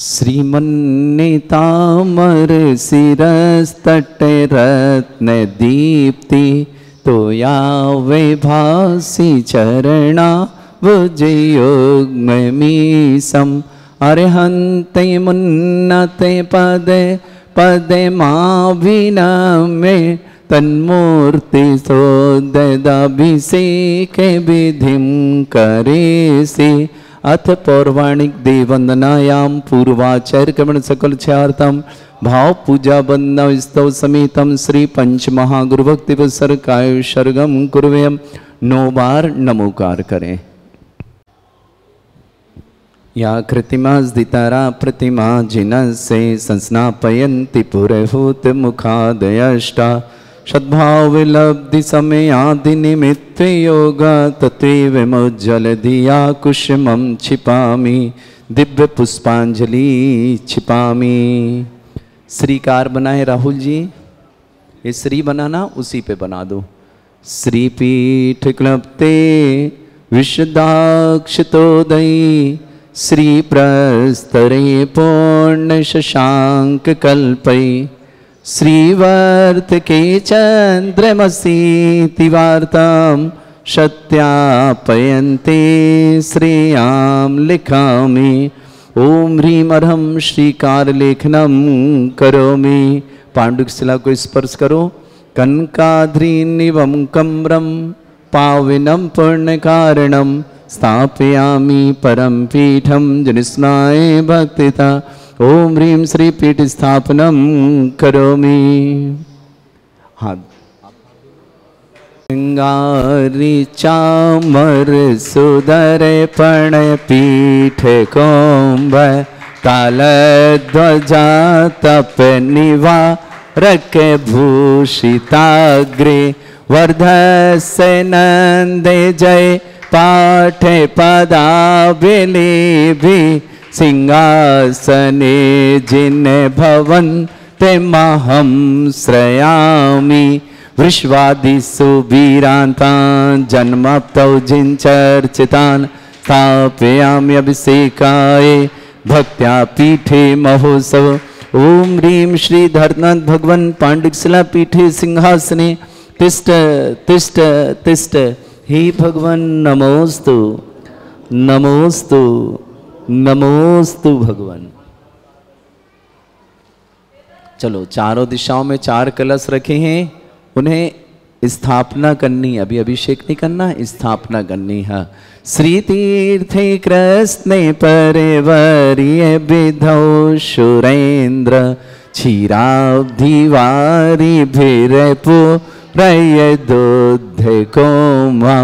श्रीमन्नितामर शिरस्तटे रत्न दीप्ति तोया वैभासी चरणा भुजयुग्ममीशम अर्हन्ते मुन्नते पदे पदे माभिनमे तन्मूर्ति सोददाभिषेके विधिं करेसि अथ पौर्वाणिक देववंदनायाम पूर्वाचार्य क्रमण सकल छार्थम भाव पूजा वंदना स्तव समेतम श्री पंच महागुरु भक्ति वसर काय सर्गम कुर्वयम 9 बार नमोकार करें। या कृतिमा दितारा प्रतिमा जिनसे संस्नापयन्ति पुरहूत मुखादयष्टा सद्भाव विलब्धि समय आदि निमित्त योग तत्व विमुज्जल दिया कुसुमं छिपामि दिव्य पुष्पांजलि छिपामि। श्रीकार बनाए राहुल जी, ये श्री बनाना उसी पे बना दो। श्रीपीठ क्लप्ते विशदाक्षतोदयी श्री प्रस्तरे पूर्ण शशांक कल्पै श्रीवर्त के चंद्रमसी वार्ताम सत्यापयन्ते श्रेयाम लिखामि। ओम ह्रीम अर्हम श्रीकार लेखनम करोमि। पांडुक शिला को स्पर्श करो। कनकाद्रीनिवम कम्रम पाविनम पुण्य कारणम स्थापयामि परम पीठम जनिस्नाय भक्तिता। ओम ह्रीम श्री पीठ स्थापनम करोमि। हाँ, अंगारी चामर सुदर पण पीठ कोम्ब काल ध्वजा तप निवा रक भूषिताग्रे वर्धस्य नंदे जय पाठ पदाबिलिभि सिंहासने जिन भवन ते महं श्रयामि। वृष्वादिषु वीरान्तान् जन्मप्तौ जिञ्चर्चितान् स्थापयामि अभिषेकाय भक्त्या पीठे महोत्सव। ओम ह्रीं श्री धर्मनाथ भगवन् पाण्डुकशिला पीठे सिंहासने तिष्ठ तिष्ठ तिष्ठ। हे भगवन् नमोस्तु नमोस्तु नमोस्तु भगवान। चलो, चारों दिशाओं में 4 कलश रखे हैं, उन्हें स्थापना करनी। अभी अभिषेक नहीं करना, स्थापना करनी है। श्री तीर्थे कृष्णे परिवर्य विधौ सुरेंद्र क्षीराब्धिवारी भिरपुरय दुग्ध कोमा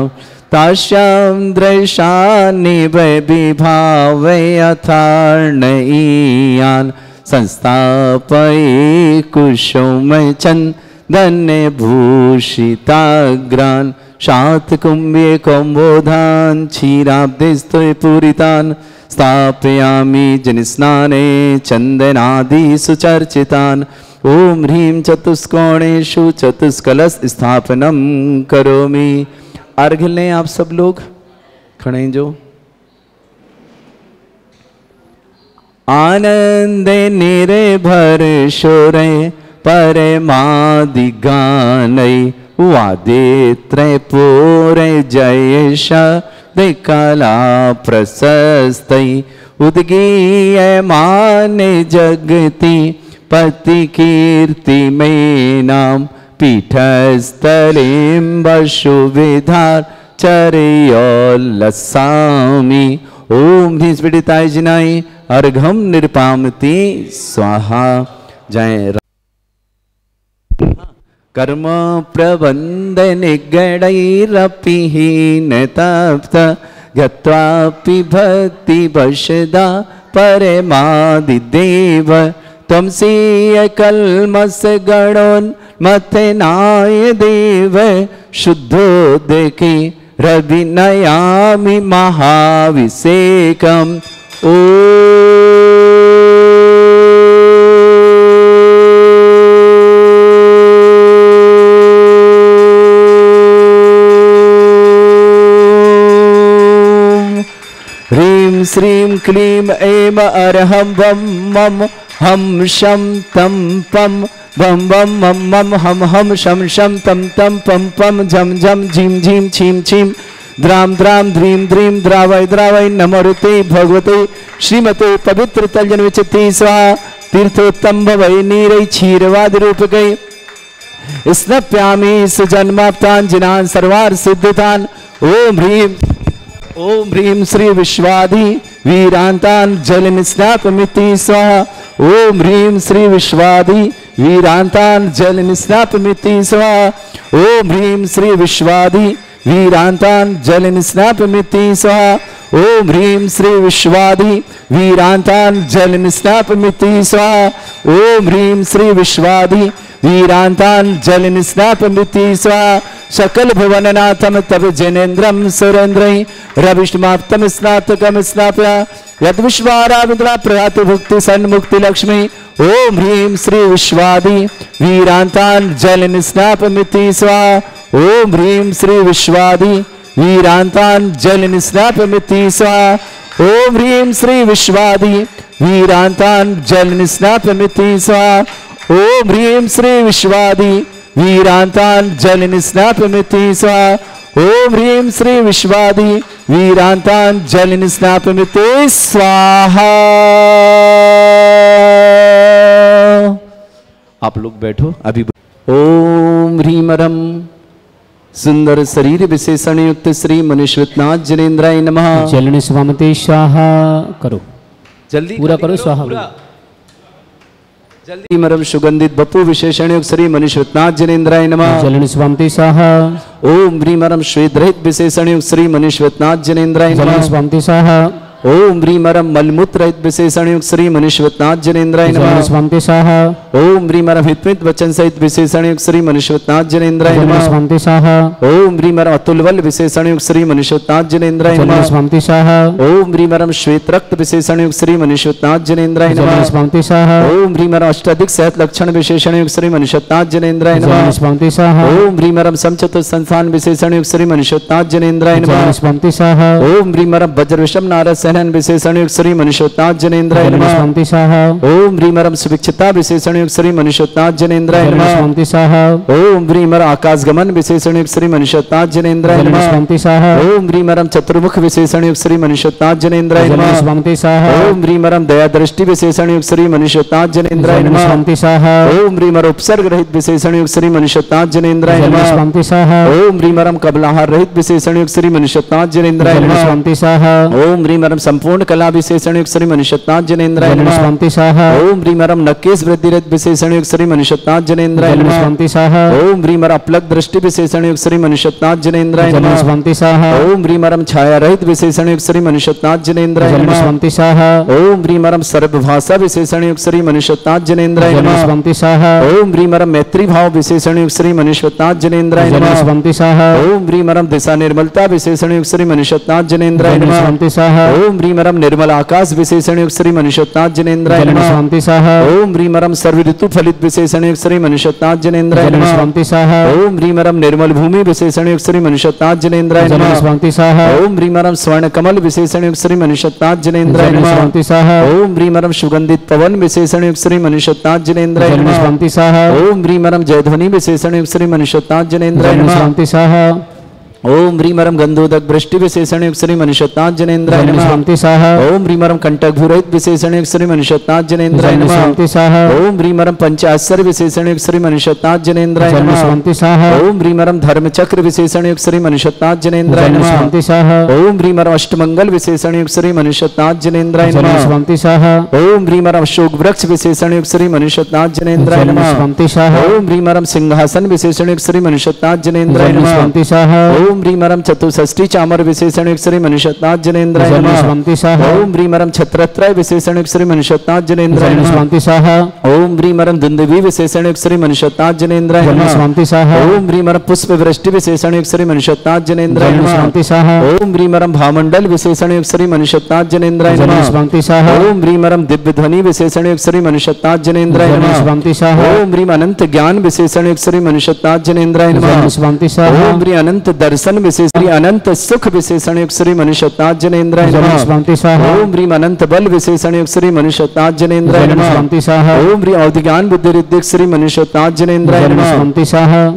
ताश्याम दृशानि विभावयथार्णयीयान् संस्थापये कुसुम चन्दन भूषिताग्रान् शातकुम्भे कौम्बोधान् क्षीराब्धिस्तु पूरितान् स्थापयामि जनिस्नाने चन्दनादि सुचर्चितान्। ओम ह्रीं चतुष्कोणेषु चतुष्कलश स्थापनम करोमि। अर्घ लें आप सब लोग, खड़े जो। आनंद निर्भर शोरे परमादि गानै वादित्रे पूरे जयश कला प्रशस्तै उद्गीयमान जगति पति कीर्ति में नाम पीठस्थलीं वसुविधार चर्योल्लसामि। ओम धीस्पीडिताय जिनाय अर्घम निरपामति स्वाहा। जय कर्म प्रबंध निगडैरपि हीन तप्त गत्वापि भक्ति वशदा परमादिदेव त्वमसीय कल्मस गणोन्मथनाय देव शुद्धोदके रविनयामि महाभिषेकम्। ओ ह्रीं श्रीं क्लीं ऐं अरहं वं मम हम शम तम पम बम बम मम मम हम हम शम शम तम तम पम पम झम झम झीम झीम छीम छीम द्राम द्राम ध्रीम ध्रीम द्रावय द्रावय नमोते भगवते श्रीमते पवित्र तल्जन विचिति स्वाहा तीर्थोत्तम भवै नीरै क्षीरवाद रूपकै स्नप्यामि सुजन्माप्ताञ्जनान् सर्वार्थ सिद्धितान् ओम ह्रीं श्री विश्वादि वीरांतान जल निस्नापमिति स्वाहा ओम ह्रीं श्री विश्वादि वीरांतान जल निस्नापमिति स्वाहा ओम ह्रीं श्री विश्वादि वीरांतान जल निस्नापमिति स्वाहा ओम ह्रीं श्री विश्वादि वीरांतान जल निस्नापमिति स्वाहा ओम ह्रीं श्री विश्वादि वीरांतान जल निस्नापमिति स्वाहा सकल भुवननाथम तव जनेन्द्रम सुरेन्द्रै रविष्माप्तम स्नातकम स्नाप्य यद विश्वाराविद्रा प्रयाति भुक्ति सन्मुक्ति लक्ष्मी ओम ह्रीं श्री विश्वादि वीरांतान जल निस्नापमिति स्वाहा ओम ह्रीं श्री विश्वादि वीरांतान जल निस्नापमिति स्वाहा ओम ह्रीं श्री विश्वादि वीरांतान जल निस्नापमिति स्वाहा ओम ह्रीं श्री विश्वादि वीरांतान जल निस्नापमिति स्वाहा ओम ह्रीं श्री विश्वादि वीरांतान जल निस्नापमिति स्वाहा। आप लोग बैठो अभी। ओम ह्रीमरम सुंदर शरीर विशेषण युक्त श्री मनुष्यनाथ जनेन्द्राय नमः। जलनि स्वामते स्वाहा करो, जल्दी पूरा करो स्वाहा जल्दी। मरम सुगंधित बपू विशेषण युक्त श्री मनुष्यनाथ जनेन्द्राय नमः। जलनि स्वामते स्वाहा ओम ह्रीमरम श्वेत रहित विशेषण युक्त श्री मनुष्यनाथ जनेन्द्राय नमः। जलनि स्वामते स्वाहा ओम ह्रीमरम मलमूत्र रहित विशेषण युक्त श्री मनुष्यनाथ जनेन्द्राय नमः। जलनि स्वामते स्वाहा ओम ह्रीमरम हितमित वचन सहित विशेषण युक्त श्री मनुष्यनाथ जनेन्द्राय जलनि नमः। स्वामते स्वाहा ओम ह्रीमरम अतुलबल विशेषण युक्त श्री मनुष्यनाथ जनेन्द्राय जलनि नमः। स्वामते स्वाहा ओम ह्रीमरम श्वेत रक्त विशेषण युक्त श्री मनुष्यनाथ जनेन्द्राय जलनि नमः। स्वामते स्वाहा ओम ह्रीमरम अष्टाधिक सहत लक्षण विशेषण युक्त श्री मनुष्यनाथ जनेन्द्राय जलनि नमः। स्वामते स्वाहा ओम ह्रीमरम समचतुर संस्थान विशेषण युक्त श्री मनुष्यनाथ जनेन्द्राय जलनि नमः। स्वामते स्वाहा ओम ह्रीमरम वज्र विषम नारद सहन विशेषण युक्त श्री मनुष्यनाथ जनेन्द्राय जलनि नमः। स्वामते स्वाहा ओम ह्रीमरम सुभिक्षता विशेषण युक्त श्री मनुष्यनाथ जनेन्द्राय जलनि नमः। स्वामते स्वाहा ओम ह्रीमर आकाश गमन विशेषण युक्त श्री मनुष्यनाथ जनेन्द्राय जलनि नमः। स्वामते स्वाहा ओम ह्रीमरम चतुर्मुख विशेषण युक्त श्री मनुष्यनाथ जनेन्द्राय जलनि नमः। स्वामते स्वाहा ओम ह्रीमरम दया दृष्टि विशेषण युक्त श्री मनुष्यनाथ जनेन्द्राय जलनि नमः। स्वामते स्वाहा ओम ह्रीमर उपसर्ग रहित विशेषण युक्त श्री मनुष्यनाथ जनेन्द्राय जलनि नमः। स्वामते स्वाहा ओम ह्रीमरम कबलाहार रहित विशेषण युक्त श्री मनुष्यनाथ जनेन्द्राय जलनि नमः। स्वामते स्वाहा ओम ह्रीमरम संपूर्ण कला विशेषण युक्त श्री मनुष्यनाथ जनेन्द्राय जलनि नमः। स्वामते स्वाहा ओम ह्रीमरम नकेश वृद्धि रहित विशेषण युक्त श्री मनुष्यनाथ जनेन्द्राय जलनि नमः। स्वामते स्वाहा ओम ह्रीमर अपलक दृष्टि विशेषण युक्त श्री मनुष्यनाथ जनेन्द्राय जलनि नमः। स्वामते स्वाहा ओम ह्रीमरम छाया रहित विशेषण युक्त श्री मनुष्यनाथ जनेन्द्राय जलनि नमः। स्वामते स्वाहा ओम ह्रीमरम सर्वभाषा विशेषण युक्त श्री मनुष्यनाथ जनेन्द्राय जलनि नमः। स्वामते स्वाहा ओम ह्रीमरम मैत्री भाव विशेषण युक्त श्री मनुष्यनाथ जनेन्द्राय जलनि नमः। स्वामते स्वाहा ओम ह्रीमरम दिशा निर्मलता विशेषण युक्त श्री मनुष्यनाथ जनेन्द्राय जलनि नमः। स्वामते स्वाहा ओम ह्रीमरम निर्मल आकाश विशेषण युक्त श्री मनुष्यनाथ जनेन्द्राय जलनि नमः। स्वामते स्वाहा ओम ह्रीमरम सर्व ऋतु फलित विशेषण युक्त श्री मनुष्यनाथ जनेन्द्राय जलनि नमः। स्वामते स्वाहा ओम ह्रीमरम निर्मल भूमि विशेषण युक्त श्री मनुष्यनाथ जनेन्द्राय जलनि नमः। स्वामते स्वाहा ओम ह्रीमरम स्वर्ण कमल विशेषण युक्त श्री मनुष्यनाथ जनेन्द्राय जलनि नमः। स्वामते स्वाहा ओम ह्रीमरम सुगंधित पवन विशेषण युक्त श्री मनुष्यनाथ जनेन्द्राय जलनि नमः। स्वामते स्वाहा ओम ह्रीमरम जयध्वनि विशेषण युक्त श्री मनुष्यनाथ जनेन्द्राय जलनि नमः। स्वामते स्वाहा ओम ह्रीमरम गंधोदक वृष्टि विशेषण युक्त श्री मनुष्यनाथ जनेन्द्राय जलनि नमः। स्वामते स्वाहा ओम ह्रीमरम कंटक भूरहित विशेषण युक्त श्री मनुष्यनाथ जनेन्द्राय जलनि नमः। स्वामते स्वाहा ओम ह्रीमरम पंचाश्चर्य विशेषण युक्त श्री मनुष्यनाथ जनेन्द्राय जलनि नमः। स्वामते स्वाहा ओम ह्रीमरम धर्म चक्र विशेषण युक्त श्री मनुष्यनाथ जनेन्द्राय जलनि नमः। स्वामते स्वाहा ओम ह्रीमरम अष्टमंगल विशेषण युक्त श्री मनुष्यनाथ जनेन्द्राय जलनि नमः। स्वामते स्वाहा ओम ह्रीमरम अशोक वृक्ष विशेषण युक्त श्री मनुष्यनाथ जनेन्द्राय जलनि नमः। स्वामते स्वाहा ओम ह्रीमरम सिंहासन विशेषण युक्त श्री मनुष्यनाथ जनेन्द्राय जलनि नमः। स्वामते स्वाहा ओम ह्रीमरम चतुष्षष्टि चामर विशेषण युक्त श्री मनुष्यनाथ जनेन्द्राय जलनि नमः। स्वामते स्वाहा ओम ह्रीमरम छत्रत्रय विशेषण युक्त श्री मनुष्यनाथ जनेन्द्राय जलनि नमः। स्वामते स्वाहा ओम ह्रीमरम दुंदुभि विशेषण युक्त श्री मनुष्यनाथ जनेन्द्राय जलनि नमः। स्वामते स्वाहा ओम ह्रीमरम पुष्प वृष्टि विशेषण युक्त श्री मनुष्यनाथ जनेन्द्राय जलनि नमः। स्वामते स्वाहा ओम ह्रीमरम भामंडल विशेषण युक्त श्री मनुष्यनाथ जनेन्द्राय जलनि नमः। स्वामते स्वाहा ओम ह्रीमरम दिव्य ध्वनि विशेषण युक्त श्री मनुष्यनाथ जनेन्द्राय जलनि नमः। स्वामते स्वाहा ओम ह्रीम अनंत ज्ञान विशेषण युक्त श्री मनुष्यनाथ जनेन्द्राय नमः। जलनि स्वामते स्वाहा ओम ह्री अनंत दर्शन विशेष श्री अनंत सुख विशेषण युक्त श्री मनुष्यताज जनेन्द्राय नमः। स्वामी स्वाहा। ओम ह्रीम अनंत बल विशेषण युक्त श्री मनुष्यताज जनेन्द्राय नमः। स्वामी स्वाहा। ओम ह्रीम अवधि ज्ञान बुद्धि रिद्धिक श्री मनुष्यताज जनेन्द्राय नमः। स्वामी स्वाहा।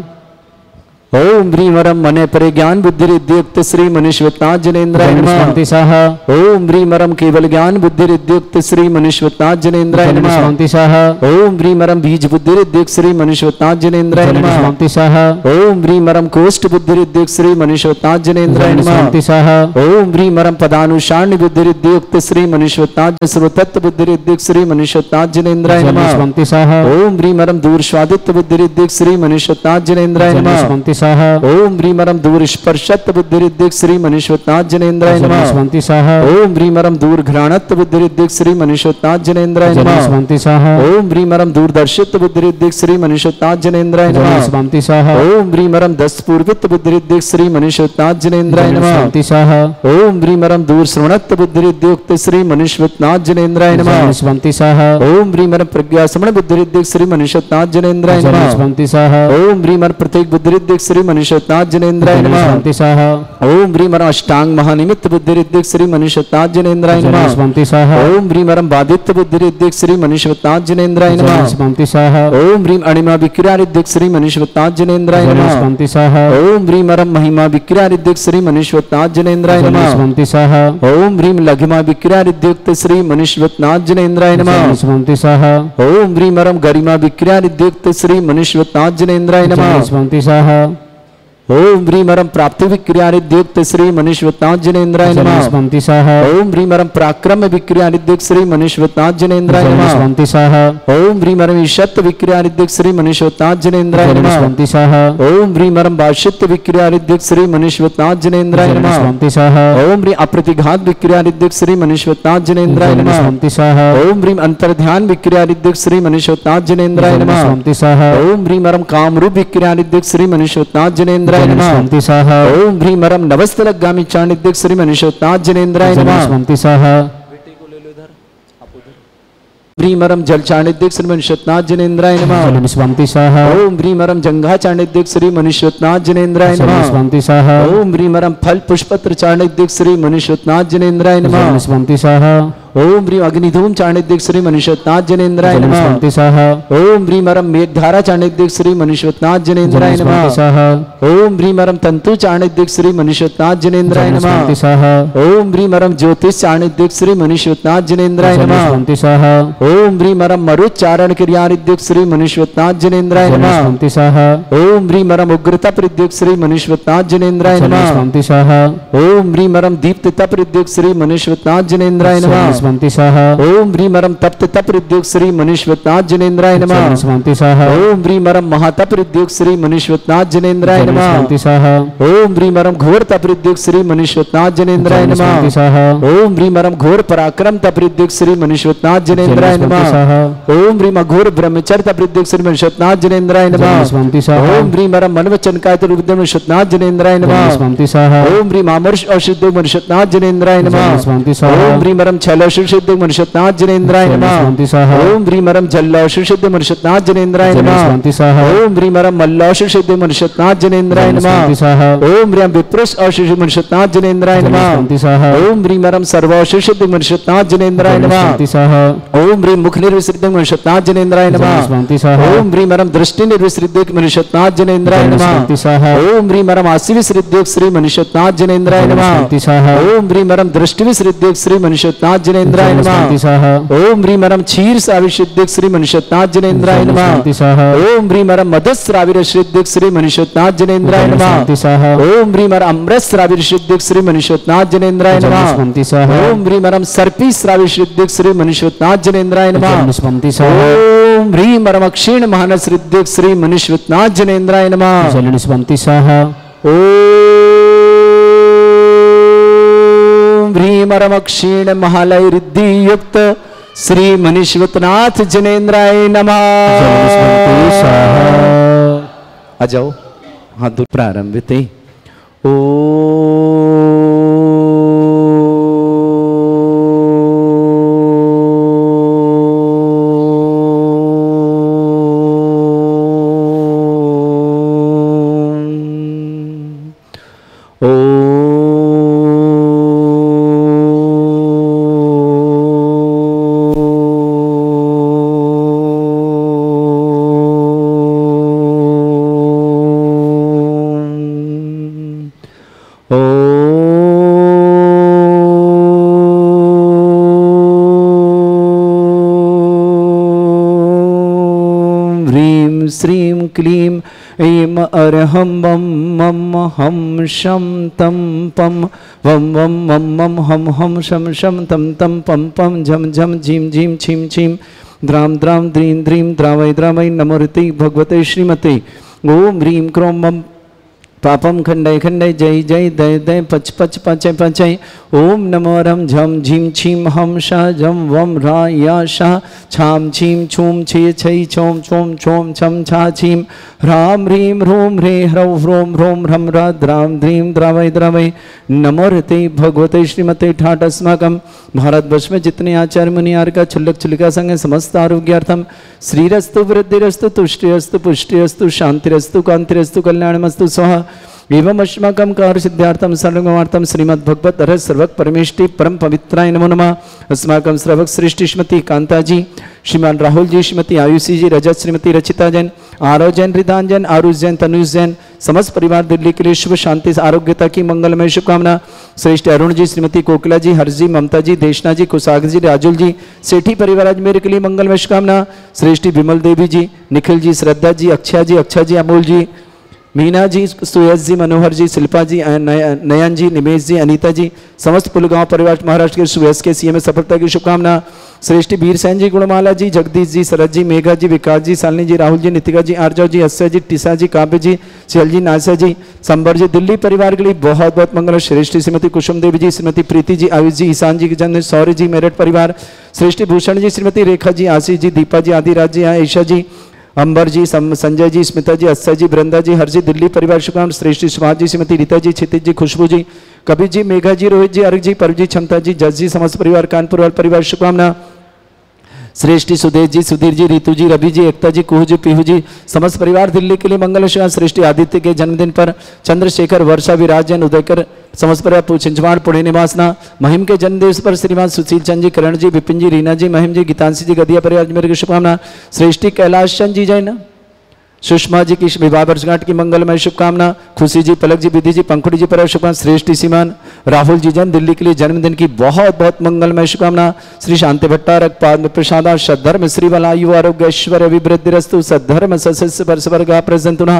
ओम ह्रीम वरम मने परे ज्ञान बुद्धि रिद्धियुक्त श्री मनुष्यताज जनेन्द्राय नमः। स्वामी स्वाहा। ओम ह्रीम वरम केवल ज्ञान बुद्धि रिद्धियुक्त श्री मनुष्यताज जनेन्द्राय नमः। स्वामी स्वाहा। ओम ह्रीम वरम बीज बुद्धि रिद्धियुक्त श्री मनुष्यताज जनेन्द्राय नमः। स्वामी स्वाहा। ओम ह्रीम वरम कोष्ठ बुद्धि रिद्धियुक्त श्री मनुष्यताज जनेन्द्राय नमः। स्वामी स्वाहा। ओम ह्रीम वरम पदानुसारण्य बुद्धि रिद्धियुक्त श्री मनुष्यताज सर्वतत्व बुद्धि रिद्धियुक्त श्री मनुष्यताज जनेन्द्राय नमः। स्वामी स्वाहा। ओम ह्रीम वरम दूर स्वादित्व बुद्धि रिद्धियुक्त श्री मनुष्यताज जनेन्द्राय नमः। स्वामी स्वाहा। ओम ह्रीम वरम दूर स्पर्शत्व बुद्धि रिद्धियुक्त श्री मनुष्यताज जनेन्द्राय नमः। स्वामी स्वाहा। ओम ह्रीम वरम दूर घ्राणत्व बुद्धि रिद्धियुक्त श्री मनुष्यताज जनेन्द्राय नमः। स्वामी स्वाहा। ओम ह्रीम वरम दूरदर्शित्व बुद्धि रिद्धियुक्त श्री मनुष्यताज जनेन्द्राय नमः। स्वामी स्वाहा। ओम ह्रीम वरम दस पूर्वित्व बुद्धि रिद्धियुक्त श्री मनुष्यताज जनेन्द्राय नमः। स्वामी स्वाहा। ओम ह्रीम वरम दूर श्रवणत्व बुद्धि रिद्धियुक्त श्री मनुष्यताज जनेन्द्राय नमः। स्वामी स्वाहा। ओम ह्रीम वरम प्रज्ञा श्रवण बुद्धि रिद्धियुक्त श्री मनुष्यताज जनेन्द्राय नमः। स्वामी स्वाहा। ओम ह्रीम वरम प्रत्येक बुद्धि रिद्धियुक्त श्री मनुष्यताज जनेन्द्राय नमः। स्वामी स्वाहा। ओम ह्रीम वरम अष्टांग महानिमित्त बुद्धि रिद्धियुक्त श्री मनुष्यताज जनेन्द्राय नमः। स्वामी स्वाहा। ओम ह्रीम वरम बाधित्व बुद्धि रिद्धियुक्त श्री मनुष्यताज जनेन्द्राय नमः। स्वामी स्वाहा। ओम ह्रीम अणिमा विक्रिया रिद्धियुक्त श्री मनुष्यताज जनेन्द्राय नमः। स्वामी स्वाहा। ओम ह्रीम वरम महिमा विक्रिया रिद्धियुक्त श्री मनुष्यताज जनेन्द्राय नमः। स्वामी स्वाहा। ओम ह्रीम लघिमा विक्रिया रिद्धियुक्त श्री मनुष्यताज जनेन्द्राय नमः। स्वामी स्वाहा। ओम ह्रीम वरम गरिमा विक्रिया रिद्धियुक्त श्री मनुष्यताज जनेन्द्राय नमः। स्वामी स्वाहा। ओम ह्रीम वरम प्राप्ति विक्रिया रिद्धियुक्त श्री मनुष्यताज जनेन्द्राय नमः। स्वामी स्वाहा। ओम ह्रीम वरम पराक्रम विक्रिया रिद्धियुक्त श्री मनुष्यताज जनेन्द्राय नमः। स्वामी स्वाहा। ओम ह्रीम वरम ईशत्व विक्रिया रिद्धियुक्त श्री मनुष्यताज जनेन्द्राय नमः। स्वामी स्वाहा। ओम ह्रीम वरम भाष्यत्व विक्रिया रिद्धियुक्त श्री मनुष्यताज जनेन्द्राय नमः। स्वामी स्वाहा। ओम ह्रीम अप्रतिघात विक्रिया रिद्धियुक्त श्री मनुष्यताज जनेन्द्राय नमः। स्वामी स्वाहा। ओम ह्रीम अंतर्ध्यान विक्रिया रिद्धियुक्त श्री मनुष्यताज जनेन्द्राय नमः। स्वामी स्वाहा। ओम ह्रीम वरम कामरूप विक्रिया रिद्धियुक्त श्री मनुष्यताज जनेन्द्राय नमः। स्वामी स्वाहा। ओम ह्रीम वरम नवस्तलगामी चाणिद्यक श्री मनुष्यताज जनेन्द्राय नमः। स्वामी स्वाहा। ह्रीम वरम जल चाणिद्यक श्री मनुष्यताज जनेन्द्राय नमः। स्वामी स्वाहा। ओम ह्रीम वरम जंघा चाणिद्यक श्री मनुष्यताज जनेन्द्राय नमः। स्वामी स्वाहा। ओम ह्रीम वरम फल पुष्पत्र चाणिद्यक श्री मनुष्यताज जनेन्द्राय नमः। स्वामी स्वाहा। ओम ह्रीम अग्निधूम चाणिद्यक श्री मनुष्यताज जनेन्द्राय नमः। स्वामी स्वाहा। ओम ह्रीम वरम मेघधारा चाणिद्यक श्री मनुष्यताज जनेन्द्राय नमः। स्वामी स्वाहा। ओम ह्रीम वरम तंतु चाणिद्यक श्री मनुष्यताज जनेन्द्राय नमः। स्वामी स्वाहा। ओम ह्रीम वरम ज्योतिष चाणिद्यक श्री मनुष्यताज जनेन्द्राय नमः। स्वामी स्वाहा। ओम ह्रीम वरम मरुच्चारण क्रियारिद्यक श्री मनुष्यताज जनेन्द्राय नमः। स्वामी स्वाहा। ओम ह्रीम वरम उग्रता प्रद्यक श्री मनुष्यताज जनेन्द्राय नमः। स्वामी स्वाहा। ओम ह्रीम वरम दीप्त तप प्रद्यक श्री मनुष्यताज जनेन्द्राय नमः। स्वामी स्वाहा। ओम ह्रीम वरम तप्त तप प्रद्यक श्री मनुष्यताज जनेन्द्राय नमः। स्वामी स्वाहा। ओम ह्रीम वरम महातप प्रद्यक श्री मनुष्यताज जनेन्द्राय नमः। स्वामी स्वाहा। ओम ह्रीम वरम घोर तप प्रद्यक श्री मनुष्यताज जनेन्द्राय नमः। स्वामी स्वाहा। ओम ह्रीम वरम घोर पराक्रम तप प्रद्यक श्री मनुष्यताज जनेन्द्राय नमः। ओम ह्रीम अघोर ब्रह्मचर्य तप प्रद्यक श्री मनुष्यताज जनेन्द्राय नमः। स्वामी स्वाहा। ओम ह्रीम वरम मनवचन कायत रूप मनुष्यताज जनेन्द्राय नमः। स्वामी स्वाहा। ओम ह्रीम अमर्ष औषध मनुष्यताज जनेन्द्राय नमः। स्वामी स्वाहा। ओम ह्रीम वरम छल औषध मनुष्यताज जनेन्द्राय नमः। स्वामी स्वाहा। ओम ह्रीम वरम जल औषध मनुष्यताज जनेन्द्राय नमः। स्वामी स्वाहा। ओम ह्रीम वरम मल्ल औषध मनुष्यताज जनेन्द्राय नमः। स्वामी स्वाहा। ओम ह्रीम विप्रुष औषध मनुष्यताज जनेन्द्राय नमः। स्वामी स्वाहा। ओम ह्रीम वरम सर्व औषध मनुष्यताज जनेन्द्राय नमः। स्वामी स्वाहा। ओम ह्रीम मुख निर्विसृत मनुष्यताज जनेन्द्राय नमः। स्वामी स्वाहा। ओम ह्रीम वरम दृष्टि निर्विसृत मनुष्यताज जनेन्द्राय नमः। स्वामी स्वाहा। ओम ह्रीम वरम आसि विसृत श्री मनुष्यताज जनेन्द्राय नमः। स्वामी स्वाहा। ओम ह्रीम वरम दृष्टि विसृत श्री मनुष्यताज जनेन्द्राय नमः। स्वामी स्वाहा। ओम ह्रीम वरम क्षीर साविशुद्धिक श्री मनुष्यताज जनेन्द्राय नमः। स्वामी स्वाहा। ओम ह्रीम वरम मदस्राविर शुद्धिक श्री मनुष्यताज जनेन्द्राय नमः। स्वामी स्वाहा। ओम ह्रीम वरम अमृत श्राविर शुद्धिक श्री मनुष्यताज जनेन्द्राय नमः। स्वामी स्वाहा। ओम ह्रीम वरम सर्पी श्राविर शुद्धिक श्री मनुष्यताज जनेन्द्राय नमः। स्वामी स्वाहा। ओम ह्रीम वरम अक्षीण महानस ऋद्धिक श्री मनुष्यताज जनेन्द्राय नमः। स्वामी स्वाहा। ओम ह्रीम वरम अक्षीण महालय रिद्धि युक्त श्री मनुष्यनाथ जनेन्द्राय नमः। आ जाओ हाथ दूर प्रारंभित ओ श्रीं क्लीं ऐं अर्हं वं मम हं शं तं पं वं वं मं मं हं हं शं शं तं तं पं पं झं झं झीं झीं छीं छीं द्रां द्रां द्रीं द्रीं द्रावै द्रावै नमोर्ति भगवते श्रीमते ओम ह्रीं क्रों मम पापम खंडय खंडय जय जय दय दय पच पच पचय पचय ओम नमो रम झम झीम छीम हम शा झम वम रा या शा छाम छीम छूम छे छै छोम छोम छोम छम छा छीम ह्राम ह्रीं ह्रूम ह्रे ह्रौ ह्रोम ह्रोम ह्रम रा द्रां द्रीं द्रावै द्रावै नमोर्ते भगवते श्रीमते ठाट अस्माकं भारतवर्ष में जितने आचार्य मुनियार का छुल्लक छुल्लिका संग समस्त आरोग्यार्थम श्रीरस्तु वृद्धिरस्तु तुष्टिरस्तु पुष्टिरस्तु शांतिरस्तु कांतिरस्तु कल्याणमस्तु स्वाहा एवं अस्माकं कार्य सिद्धार्थम सर्वमार्थम श्रीमद् भगवत रहस्य सर्वक परमेष्टि परम पवित्राय नमो नमः। अस्माकं श्रवक श्रेष्ठी श्रीमती कांता जी, श्रीमान राहुल जी, श्रीमती आयुषी जी, रजत श्रीमती रचिता जैन, आरव जैन, रिदान जैन, आरुष जैन, तनुष जैन, समस्त परिवार दिल्ली के लिए शुभ शांति आरोग्यता की मंगलमय शुभकामना। श्रेष्ठ अरुण जी, श्रीमती कोकिला जी, हर्ष जी, ममता जी, देशना जी, कुसाग जी, राजुल जी, सेठी परिवार अजमेर के लिए मंगलमय शुभकामना। श्रेष्ठी विमल देवी जी, निखिल जी, श्रद्धा जी, अक्षय जी, अमोल जी, मीना जी, सुयस जी, मनोहर जी, शिल्पा जी, नयन जी, निमेश जी, अनीता जी, समस्त पुलगांव परिवार महाराष्ट्र के सुयस के सीएम में सफलता की शुभकामना। श्रेष्ठी वीर सैन जी, गुणमाला जी, जगदीश जी, शरद जी, मेघा जी, विकास जी, शालिनी जी, राहुल जी, नितिका जी, आर्जव जी, अक्षय जी, टीसा जी, काव्य जी, शैल जी, नासा जी, संबर जी, दिल्ली परिवार के लिए बहुत बहुत मंगल। श्रेष्ठी श्रीमती कुसुम देवी जी, श्रीमती प्रीति जी, आयुष जी, ईशान जी के जन्म, सौर्य जी, मेरठ परिवार, श्रेष्ठी भूषण जी, श्रीमती रेखा जी, आशीष जी, दीपा जी, आदिराज जी, ऐशा जी, अंबर जी, संजय जी, स्मिता जी, अक्षय जी, वृंदा जी, हर जी, दिल्ली परिवार शुभकामना। श्रेष्ठी सुभाष जी, श्रीमती रीता जी, क्षितिज जी, खुशबू जी, कबीर जी, मेघा जी, रोहित जी, अर्घ जी, परव जी, क्षमता जी, जस जी, समस्त परिवार कानपुर वाल परिवार शुभकामना। श्रेष्ठी सुदेश जी, सुधीर जी, रीतू जी, रवि जी, एकता जी, कुहू जी, पीहू जी, समस्त परिवार दिल्ली के लिए मंगल। श्रेष्ठी आदित्य के जन्मदिन पर चंद्रशेखर, वर्षा, विराज जैन, उदयकर, समस्त परिवार छिंचवाड़ पुणे निवासना। महिम के जन्मदिवस पर श्रीमान सुशील चंद जी, करण जी, विपिन जी, रीना जी, महिम जी, गीतांशी जी, गदिया परिवार मेरे की शुभकामना। श्रेष्ठी कैलाश चंद जी जैन, सुषमा जी की विवाह वर्षगांठ की मंगलमय शुभकामना। खुशी जी, पलक जी, विधि जी, पंखुड़ी जी पर शुभकामना। श्रेष्ठी सीमान राहुल जी जैन, दिल्ली के लिए जन्मदिन की बहुत बहुत मंगलमय शुभकामना। श्री शांति भट्टारक, पाद प्रसादा, सद्धर्म, श्रीबल, आयु, आरोग्य, ऐश्वर्य, अभिवृद्धिरस्तु, सद्धर्म, सस्य वर्षवर्गा प्रसंतुना।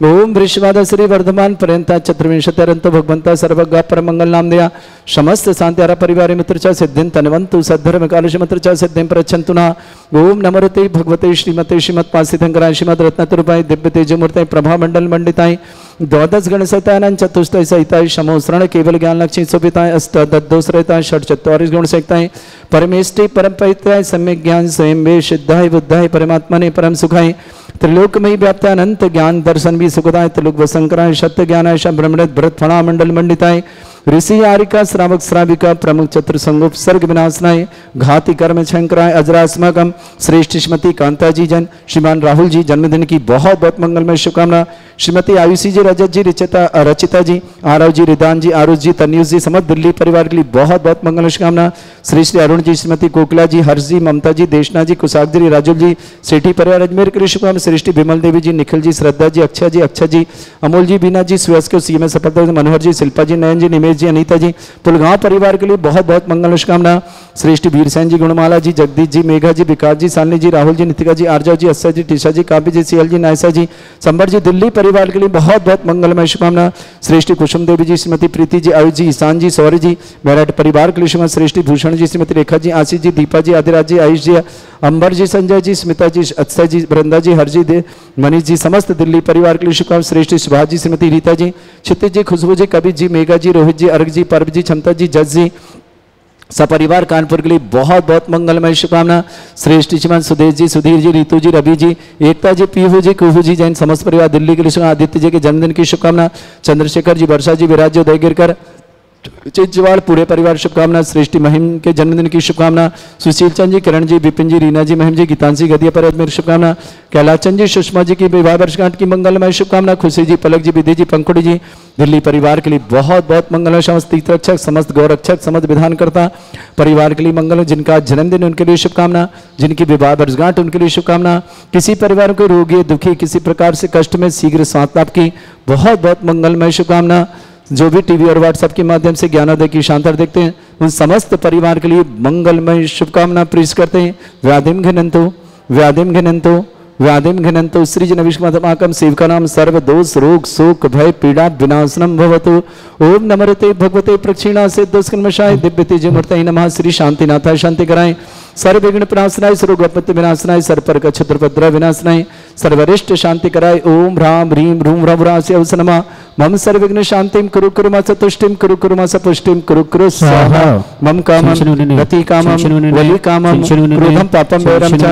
ओम वृषवाद श्री वर्धमान पर्यंता चतुर्विंशत्यरंतो भगवंता सर्वगा परम मंगल नाम दया समस्त शांति परिवार मित्र च सिद्धिं तनवंतु सद्धर्म कालश मित्र च सिद्धिं प्रच्छन्तुना। ओम नमोते भगवते श्रीमते श्रीमत्पासितंकराय श्रीमद रत्नतुरूपाय दिव्य तेजमूर्तये प्रभा मंडल मंडिताय द्वादश गण सहिताय चतुष्टय सहिताय समोसरण केवल ज्ञान लक्ष्मी शोभिताय अष्टादशरहिताय षट चत्वारिश गुण सहिताय परमेष्टि परम पवित्राय सम्यक ज्ञान स्वयं वे सिद्धाय बुद्धाय परमात्मने परम सुखाय त्रिलोकमयी व्याप्त अनंत ज्ञान दर्शन भी सुखदाय त्रिलोक वसंकराय सत्य ज्ञानाय ब्रह्मणित भरत फणा मंडल मंडिताय ऋषि आरिका श्रावक श्राविका प्रमुख चतुर संगोप सर्ग विनाशनाय घाति कर्म शंकराय अजरास्मकम। श्रेष्ठ श्रीमती कांता जी जन, श्रीमान राहुल जी जन्मदिन की बहुत बहुत मंगलमय शुभकामना। श्रीमती आयुषी जी, रजत जी, रचिता जी, आरव जी, रिदान जी, आरुष जी, तन्यूष जी, समस्त दिल्ली परिवार के लिए बहुत बहुत मंगल शुभकामना। श्री श्री अरुण जी, श्रीमती कोकिला जी, हर्ष जी, ममता जी, देशना जी, कुसाग जी, राजुल जी, सेठी परिवार अजमेर के लिए शुभकामना। श्रेष्ठी विमल देवी जी, निखिल जी, श्रद्धा जी, अक्षय जी, अमोल जी, बीना जी, सुयस के सीएम सफलता, मनोहर जी, शिल्पा जी, नयन जी, निमेश जी, अनीता जी, पुलगांव परिवार के लिए बहुत बहुत मंगल शुभकामना। श्रेष्ठ वीरसेन जी, गुणमाला जी, जगदीश जी, मेघा जी, विकास जी, शालिनी जी, राहुल जी, नितिका जी, आर्जव जी, अक्षय जी, टीशा जी, काव्य जी, सीएल जी, नायसा जी, संबर जी, दिल्ली परिवार के लिए बहुत बहुत मंगलमय शुभकामना। श्रेष्ठी कुसुम देवी जी, श्रीमती प्रीति जी, आयुष जी, ईशान जी, सौर्य जी, मेरठ परिवार के लिए शुभकामना। श्रेष्ठी भूषण जी, श्रीमती रेखा जी, आशीष जी, दीपा जी, आदिराज जी, आयुष जी, अंबर जी, संजय जी, स्मिता जी, अक्षय जी, वृंदा जी, हरजी दे, मनीष जी, समस्त दिल्ली परिवार के लिए शुभकामना। श्रेष्ठी सुभाष जी, श्रीमती रीता जी, क्षितिज जी, खुशबू जी, कबीर जी, मेघा जी, रोहित जी, अर्घ जी, परब जी, क्षमता जी, जज जी, सपरिवार कानपुर के लिए बहुत बहुत मंगलमय शुभकामना। श्रेष्ठ श्रीमान सुदेश जी, सुधीर जी, रीतू जी, रवि जी, एकता जी, पीहू जी, कुहू जी जैन, समस्त परिवार दिल्ली के लिए आदित्य जी के जन्मदिन की शुभकामना। चंद्रशेखर जी, वर्षा जी, विराज जी, उदय गिरकर, चिंचवाड़ पूरे परिवार शुभकामना। श्रेष्ठी महिम के जन्मदिन की शुभकामना। सुशील चंद जी, किरण जी, विपिन जी, रीना जी, महिम जी, गीतांशी, गदिया पर मेरी शुभकामना। कैलाश चंद जी, सुषमा जी की विवाह वर्षगांठ की मंगलमय शुभकामना। खुशी जी, पलक जी, विधि जी, पंखुड़ी जी, दिल्ली परिवार के लिए बहुत बहुत मंगल। समस्त तीर्थरक्षक, समस्त गौरक्षक, समस्त विधानकर्ता परिवार के लिए मंगल। जिनका जन्मदिन उनके लिए शुभकामना, जिनकी विवाह वर्षगांठ उनके लिए शुभकामना। किसी परिवार को रोगी, दुखी, किसी प्रकार से कष्ट में शीघ्र स्वास्थ्य लाभ की बहुत बहुत मंगलमय शुभकामना। जो भी टीवी और व्हाट्सएप के माध्यम से ज्ञानोदय की शानदार देखते हैं उन समस्त परिवार के लिए मंगलमय शुभकामना प्रेष करते हैं। व्याधिम घिनंतो, व्याधिम घिनंतो, व्याधिम घ्नन्तो सृजन विष्मतमाकं सेवकानां सर्वदोष रोग शोक भय पीड़ा विनाशनम भवतु। ओम नमरते भगवते प्रक्षिणा से दोषकन्मषाय दिव्य तेज मूर्तये नमः। श्री शांतिनाथाय शांति कराएं। सर्व विघ्न प्रणाशनाय सर्वगपत्ति विनाशनाय सर्वपर क्षत्रभद्र विनाशनाय सर्वरिष्ट शांति कराय। ओम ह्रां ह्रीं रूं रवरास्य अवस नमः। मम सर्वविघ्न शांतिं कुरु कुरु मा सतुष्टिं कुरु कुरु मा सपुष्टिं कुरु कुरु स्वाहा। मम कामं गति कामं वली कामं क्रोधं पापं वैरं च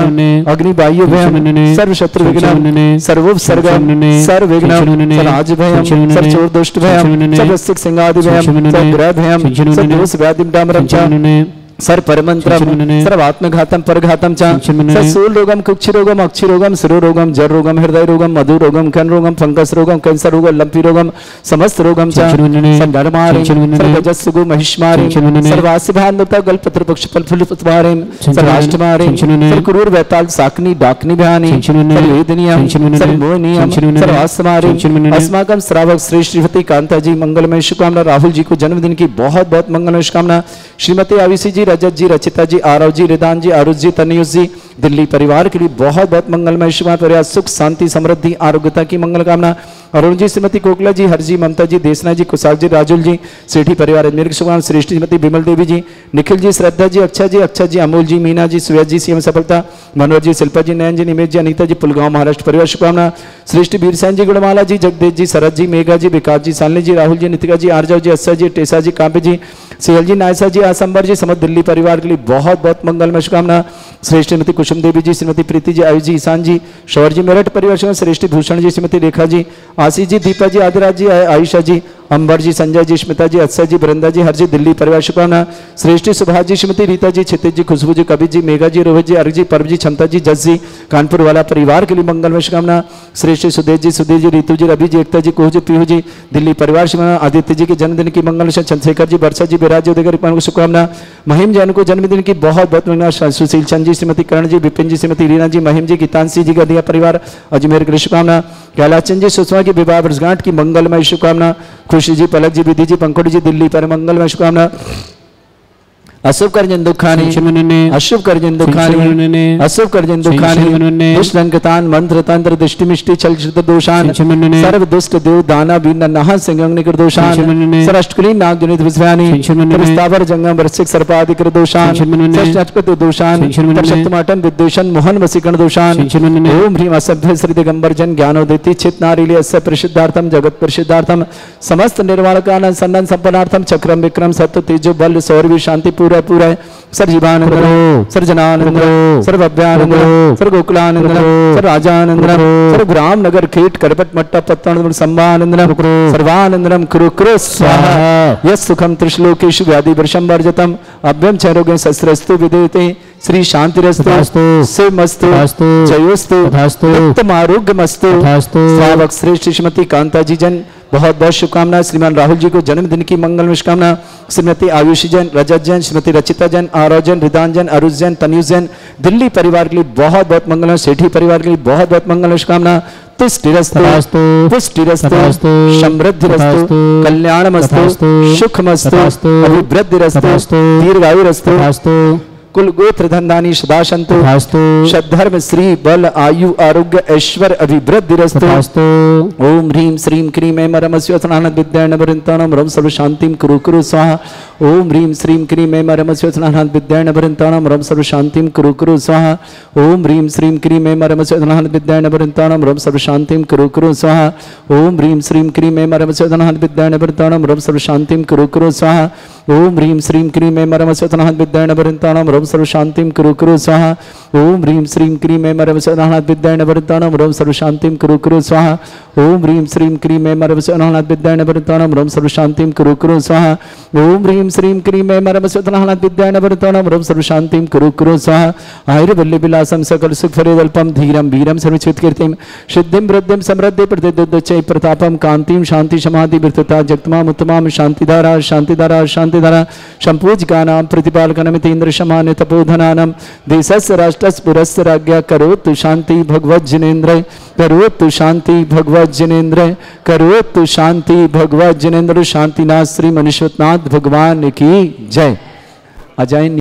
अग्नि वायु भयं सर्व शत्रु विघ्नं सर्वोपसर्गं सर्वविघ्नं सर्वराज भयं सर्वचोर दुष्ट भयं सर्वसिक सिंहादि भयं सर्वग्रह भयं सर्वदोष व्याधिं डामरं च सर्व परमंत्रम सर्वात्मघातम परघातम च सूल रोगम कुक्षि रोगम अक्षि रोगम शिरो रोगम जर रोगम हृदय रोगम मधु रोगम कन रोगम फंगस रोगम कैंसर रोगम लंपी रोगम समस्त रोगम च संधर्मारि सर्वजस्सुगु महिष्मारि सर्वासिभान्वता गलपत्र पक्षपल फुल पुष्पारि सर्वाष्टमारि सर्वकुरूर वैताल साकनी डाकनी भयानि सर्ववेदनीयम सर्वमोहनीयम सर्वास्मारि अस्माकं श्रावक श्री श्रीमती कांता जी मंगलमय शुभकामना। राहुल जी को जन्मदिन की बहुत बहुत मंगलमय शुभकामना। श्रीमती आविशी जी, रजत जी, रचिता जी, आरव जी, रिदान जी, आरुष जी, तनयुष जी, दिल्ली परिवार के लिए बहुत बहुत मंगलमय शुभ प्रयास सुख शांति समृद्धि आरोग्यता की मंगल कामना। अरुण जी, श्रीमती कोकला जी, हरजी, ममता जी, देसना जी, कुशाल जी, राजुल जी, सेठी परिवार अजमेर की शुभकामना। श्रेष्ठ श्रीमती विमल देवी जी, निखिल जी, श्रद्धा जी, अक्षा जी, अमोल जी, मीना जी, सुयज जी, सीएम सफलता, मनोहर जी, शिल्पा जी, नयन जी, निमेश जी, अनीता जी, पुलगांव महाराष्ट्र परिवार शुभकामना। श्रेष्ठ बीरसैन जी, गुणमाला जी, जगदेव जी, शरद जी, मेघा जी, विकास जी, सालनी जी, राहुल जी, नितिका जी, आरजव जी, अस्सा जी, टेसा जी, काव्य जी, सेहल जी, नायसा जी, आसंबर जी, समस्त दिल्ली परिवार के लिए बहुत बहुत मंगलमय शुभकामना। श्रेष्ठ श्रीमती कुसुम देवी जी, श्रीमती प्रीति जी, आयुष जी, ईशान जी, शौर जी, मेरठ परिवार श्रेष्ठ भूषण जी, श्रीमती रेखा जी, आशीष जी, दीपा जी, आदिराज जी, आयशा जी, अंबर जी, संजय जी, स्मिता जी, अत्सा जी, वृंदा जी, हर जी, दिल्ली परिवार शुभकामना। श्रेष्ठ सुभाष जी, श्रीमती रीता जी, क्षितिज जी, खुशबू जी, कबीर जी, मेघा जी, रोहित जी, अर्घ जी, पर्व जी, क्षमता जी, जस जी, कानपुर वाला परिवार के लिए मंगलमय शुभकामना। श्रेष्ठ सुदेश जी, सुधीर जी, रीतू जी, रवि जी, एकता जी, कोह जी, पीहू जी, दिल्ली परिवार शुभकामना। आदित्य जी के जन्मदिन की मंगल, चंद्रशेखर जी, वर्षा जी, विराज जी, शुभकामना। महिम जैन को जन्मदिन की बहुत बहुत मंगल। सुशील चंद जी, श्रीमती करण जी, विपिन जी, श्रीमती रीना जी, महिम जी, गीतांशी जी, गदिया परिवार अजमेर की शुभकामना। कैलाश चंद जी, सुषमा की विवाह वर्षगांठ की मंगलमय शुभकामना। खुशी जी, पलक जी, विधि जी, पंकज जी, दिल्ली पर मंगलमय शुभकामना। अशुभ कर्जन दुखानी अशुभ कर्जन दुखानी अशुभ कर्जन दुखानी दुष्टंकतान मंत्र तंत्र दृष्टि मिष्टि छल दोषान सर्व दुष्ट देव दाना बीन नहा सिंगंग दोषान सरष्टकुली नाग जनित विस्वानी स्थावर जंगम वृश्चिक सर्पादिक दोषान षष्टपत दोषान सप्तमाटन विद्वेषण मोहन वसीकरण दोषान ओम ह्रीम असभ्य श्री दिगंबर जन ज्ञानोदिति चित नारीले अस्य प्रसिद्धार्थम जगत प्रसिद्धार्थम समस्त निर्वाणकान सन्नन संपन्नार्थम चक्रम विक्रम सत्य तेजो बल सौरवी शांति पूरा सर्वजीवानंद सर्वजनानंद सर्वभ्यानंद सर्वगोकुलानंद सर्वराजानंद सर्वग्राम नगर खेट करपट मट्टा पत्तन संभानंदनम सर्वानंदनम कुरु कुरु स्वाहा। यस् सुखम त्रिश्लोकेषु व्याधि वर्षम वर्जतम अभ्यम चरोगे शस्त्रस्तु विदेते श्री शांतिरस्तु शिवमस्तु जयोस्तु उत्तमारोग्यमस्तु। श्रावक श्रेष्ठ श्रीमती कांता जी जन बहुत बहुत शुभकामनाएं। श्रीमान राहुल जी को जन्मदिन की मंगलमय शुभकामना। श्रीमती आयुषी जैन, रजत जैन, श्रीमती रचिता जैन, आरव जैन, रिदान जैन, अरुष जैन, तनयुष जैन, दिल्ली परिवार के लिए बहुत बहुत मंगलमय। सेठी परिवार के लिए बहुत बहुत मंगलमय शुभकामना। तुष्टिरस्तु पुष्टिरस्तु समृद्धिरस्तु कल्याणमस्तु सुखमस्तु अभिवृद्धिरस्तु दीर्घायुरस्तु कुल गोत्र धनधानी सदा संतु सद्धर्म श्री बल आयु आरोग्य ऐश्वर्य अभिवृद्धिरस्तु। ओम ह्रीं श्रीं क्रीं ऐं मरमस्योत्थानंद विद्यानवरंताणं रम सर्व शांतिं कुरु कुरु स्वाहा। ओम ह्रीं श्रीं क्रीं ऐं मरमस्योत्थानंद विद्यानवरंताणं रम सर्व शांतिं कुरु कुरु स्वाहा। ओम ह्रीं श्रीं क्रीं ऐं मरमस्योत्थानंद विद्यानवरंताणं रम सर्व शांतिं कुरु कुरु स्वाहा। ओम ह्रीं श्रीं क्रीं ऐं मरमस्योत्थानंद विद्यानवरंताणं रम सर्व शांतिं कुरु कुरु स्वाहा। ओम ह्रीं श्रीं क्रीं ऐं मरमस्योत्थानंद विद्यानवरंताणं रम सर्व शांतिं कुरु कुरु स्वाहा। ओम ह्रीं श्रीं क्रीं ऐं मरमस्योत्थानंद विद्यानवरंताणं रम सर्व शांतिं कुरु कुरु स्वाहा। ओम ह्रीं श्रीं क्रीं ऐं मरमस्योत्थानंद विद्यानवरंताणं रम सर्व शांतिं कुरु कुरु स्वाहा। ओम ह्रीं श्रीं क्रीं ऐं मरमस्योत्थानंद विद्यानवरंताणं रम सर्व शांतिं कुरु कुरु स्वाहा। आयुर्वल्ली विलासं सकल सुख फरेदल्पम धीरं वीरं सर्वचित कीर्तिं सिद्धिं वृद्धिं समृद्धि प्रतिदुच्चै प्रतापं कांतिं शांति समाधि वृत्तता जगतमाम उत्तमाम शांतिधारा शांतिधारा शांतिधारा संपूज्यकानां प्रतिपालकनमितेन्द्र समान्य तपोधनानां देशस्य राष्ट्रस्य पुरस्य राज्ञा करोतु शांति भगवज्जनेन्द्र करोतु शांति भगवज्जनेन्द्र करोतु शांति भगवज्जनेन्द्र। शांतिनाथ श्री मनीश्वरनाथ भगवान की जय। अजय।